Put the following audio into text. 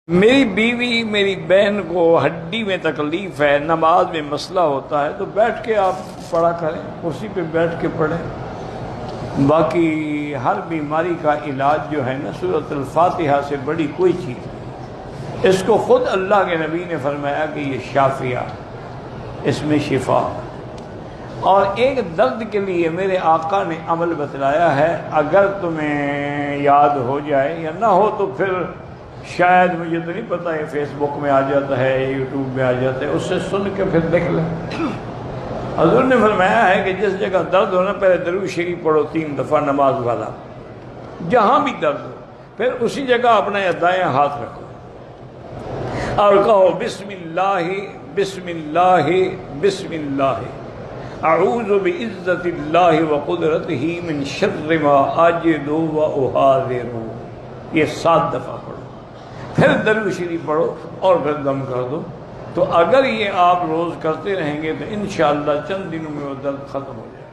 میری بیوی میری بہن کو ہڈی میں تکلیف ہے، نماز میں مسئلہ ہوتا ہے تو بیٹھ کے آپ پڑھا کریں، کرسی پہ بیٹھ کے پڑھیں۔ باقی ہر بیماری کا علاج جو ہے نا سورۃ الفاتحہ سے بڑی کوئی چیز نہیں۔ اس کو خود اللہ کے نبی نے فرمایا کہ یہ شافیہ، اس میں شفا۔ اور ایک درد کے لیے میرے آقا نے عمل بتلایا ہے، اگر تمہیں یاد ہو جائے یا نہ ہو تو پھر شاید مجھے تو نہیں پتہ، یہ فیس بک میں آ جاتا ہے، یوٹیوب میں آ جاتا ہے، اس سے سن کے پھر لکھ لیں۔ حضور نے فرمایا ہے کہ جس جگہ درد ہونا پہلے درود شریف پڑھو 3 دفعہ نماز والا، جہاں بھی درد ہو، پھر اسی جگہ اپنا دائیں ہاتھ رکھو اور کہو بسم اللہ بسم اللہ بسم اللہ، اعوذ بعزت اللہ وقدرتہ من شر ما اجد واحاذر۔ یہ 7 دفعہ پڑھو، پھر درود شریف پڑھو اور پھر دم کر دو۔ تو اگر یہ آپ روز کرتے رہیں گے تو انشاءاللہ چند دنوں میں وہ درد ختم ہو جائے گا۔